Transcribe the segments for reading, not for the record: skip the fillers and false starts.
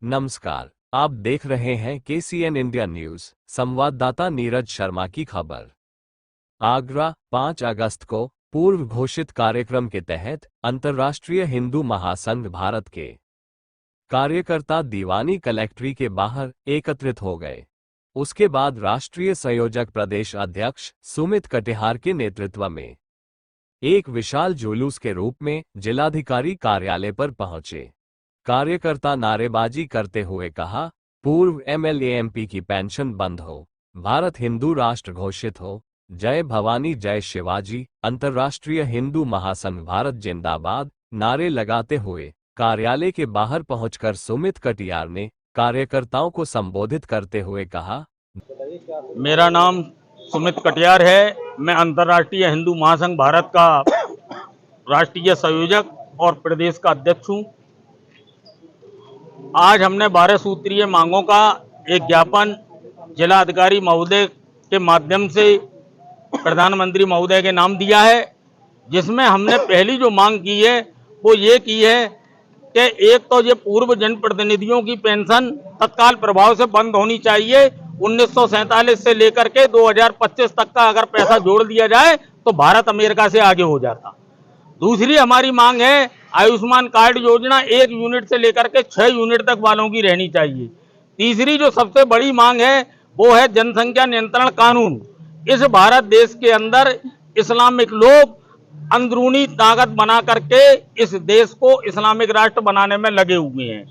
नमस्कार, आप देख रहे हैं KCN इंडिया न्यूज। संवाददाता नीरज शर्मा की खबर। आगरा, 5 अगस्त को पूर्व घोषित कार्यक्रम के तहत अंतर्राष्ट्रीय हिंदू महासंघ भारत के कार्यकर्ता दीवानी कलेक्ट्री के बाहर एकत्रित हो गए। उसके बाद राष्ट्रीय संयोजक प्रदेश अध्यक्ष सुमित कटियार के नेतृत्व में एक विशाल जुलूस के रूप में जिलाधिकारी कार्यालय पर पहुंचे। कार्यकर्ता नारेबाजी करते हुए कहा, पूर्व MLA MP की पेंशन बंद हो, भारत हिंदू राष्ट्र घोषित हो, जय भवानी जय शिवाजी, अंतर्राष्ट्रीय हिंदू महासंघ भारत जिंदाबाद नारे लगाते हुए कार्यालय के बाहर पहुंचकर सुमित कटियार ने कार्यकर्ताओं को संबोधित करते हुए कहा, मेरा नाम सुमित कटियार है। मैं अंतर्राष्ट्रीय हिंदू महासंघ भारत का राष्ट्रीय संयोजक और प्रदेश का अध्यक्ष हूँ। आज हमने 12 सूत्रीय मांगों का एक ज्ञापन जिला अधिकारी महोदय के माध्यम से प्रधानमंत्री महोदय के नाम दिया है, जिसमें हमने पहली जो मांग की है वो ये की है कि एक तो ये पूर्व जनप्रतिनिधियों की पेंशन तत्काल प्रभाव से बंद होनी चाहिए। 1947 से लेकर के 2025 तक का अगर पैसा जोड़ दिया जाए तो भारत अमेरिका से आगे हो जाता। दूसरी हमारी मांग है आयुष्मान कार्ड योजना 1 यूनिट से लेकर के 6 यूनिट तक वालों की रहनी चाहिए। तीसरी जो सबसे बड़ी मांग है वो है जनसंख्या नियंत्रण कानून। इस भारत देश के अंदर इस्लामिक लोग अंदरूनी ताकत बना करके इस देश को इस्लामिक राष्ट्र बनाने में लगे हुए हैं,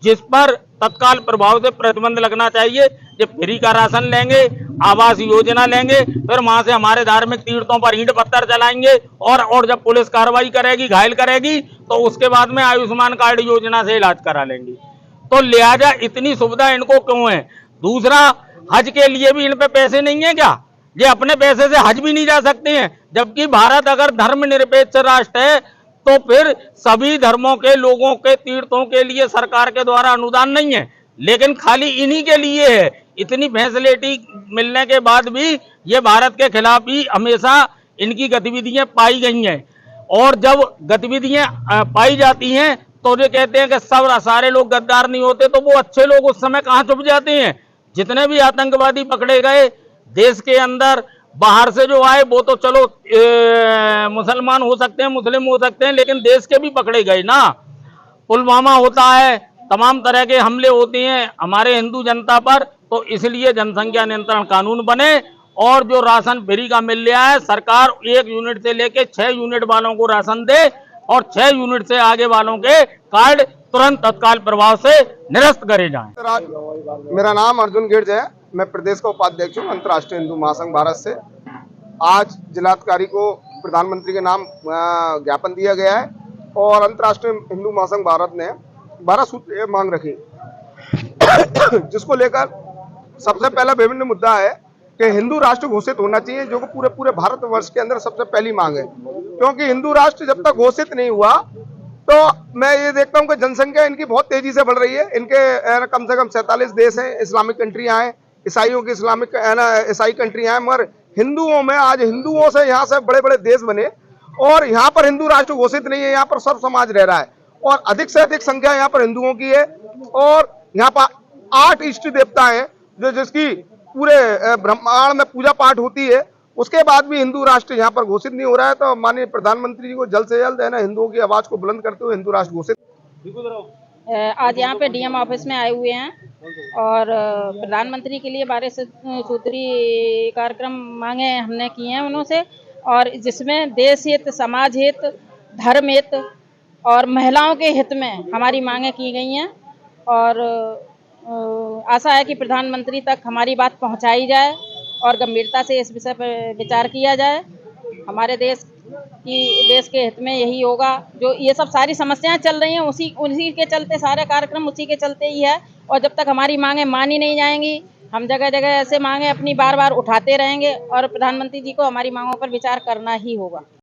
जिस पर तत्काल प्रभाव से प्रतिबंध लगना चाहिए। जब फ्री का राशन लेंगे, आवास योजना लेंगे, फिर वहां से हमारे धार्मिक तीर्थों पर ईंट पत्थर चलाएंगे और जब पुलिस कार्रवाई करेगी, घायल करेगी, तो उसके बाद में आयुष्मान कार्ड योजना से इलाज करा लेंगे। तो लिहाजा इतनी सुविधा इनको क्यों है? दूसरा, हज के लिए भी इन पे पैसे नहीं है क्या? ये अपने पैसे से हज भी नहीं जा सकते हैं, जबकि भारत अगर धर्मनिरपेक्ष राष्ट्र है तो फिर सभी धर्मों के लोगों के तीर्थों के लिए सरकार के द्वारा अनुदान नहीं है, लेकिन खाली इन्हीं के लिए है। इतनी फैसिलिटी मिलने के बाद भी ये भारत के खिलाफ ही हमेशा इनकी गतिविधियां पाई गई हैं। और जब गतिविधियां पाई जाती हैं तो ये कहते हैं कि सब सारे लोग गद्दार नहीं होते, तो वो अच्छे लोग उस समय कहाँ छुप जाते हैं? जितने भी आतंकवादी पकड़े गए देश के अंदर, बाहर से जो आए वो तो चलो मुसलमान हो सकते हैं, मुस्लिम हो सकते हैं, लेकिन देश के भी पकड़े गए ना। पुलवामा होता है, तमाम तरह के हमले होते हैं हमारे हिंदू जनता पर। तो इसलिए जनसंख्या नियंत्रण कानून बने और जो राशन फ्री का मिल रहा है, सरकार 1 यूनिट से लेके 6 यूनिट वालों को राशन दे और 6 यूनिट से आगे वालों के कार्ड तुरंत तत्काल प्रभाव से निरस्त करे जाएं। मेरा नाम अर्जुन गिर्ज है। मैं प्रदेश का उपाध्यक्ष हूँ अंतर्राष्ट्रीय हिंदू महासंघ भारत से। आज जिलाधिकारी को प्रधानमंत्री के नाम ज्ञापन दिया गया है और अंतर्राष्ट्रीय हिंदू महासंघ भारत ने 12 सूत्रीय मांग रखी, जिसको लेकर सबसे पहला विभिन्न मुद्दा है कि हिंदू राष्ट्र घोषित होना चाहिए, जो कि पूरे भारतवर्ष के अंदर सबसे पहली मांग है। क्योंकि हिंदू राष्ट्र जब तक घोषित नहीं हुआ तो मैं ये देखता हूँ कि जनसंख्या इनकी बहुत तेजी से बढ़ रही है। इनके कम से कम 47 देश हैं, इस्लामिक कंट्रियां हैं, ईसाइयों की इस्लामिक ईसाई कंट्रियां हैं, मगर हिंदुओं में आज हिंदुओं से यहाँ से बड़े बड़े देश बने और यहाँ पर हिंदू राष्ट्र घोषित नहीं है। यहाँ पर सर्व समाज रह रहा है और अधिक से अधिक संख्या यहाँ पर हिंदुओं की है और यहाँ पर 8 इष्ट देवता हैं जिसकी पूरे ब्रह्मांड में पूजा पाठ होती है। उसके बाद भी हिंदू राष्ट्र यहाँ पर घोषित नहीं हो रहा है। तो माननीय प्रधानमंत्री जी को जल्द से जल्द है ना हिंदुओं की आवाज को बुलंद करते हुए हिंदू राष्ट्र घोषित। आज यहाँ पे DM ऑफिस में आए हुए हैं और प्रधानमंत्री के लिए 12 सूत्रीय कार्यक्रम मांगे हमने किए हैं उन्हों से, और जिसमें देश हित, समाज हित, धर्म हित और महिलाओं के हित में हमारी मांगे की गई हैं। और आशा है कि प्रधानमंत्री तक हमारी बात पहुंचाई जाए और गंभीरता से इस विषय पर विचार किया जाए। हमारे देश के हित में यही होगा। जो ये सब सारी समस्याएं चल रही हैं उसी के चलते, सारे कार्यक्रम उसी के चलते ही है। और जब तक हमारी मांगे मानी नहीं जाएंगी, हम जगह जगह ऐसे मांगे अपनी बार बार उठाते रहेंगे और प्रधानमंत्री जी को हमारी मांगों पर विचार करना ही होगा।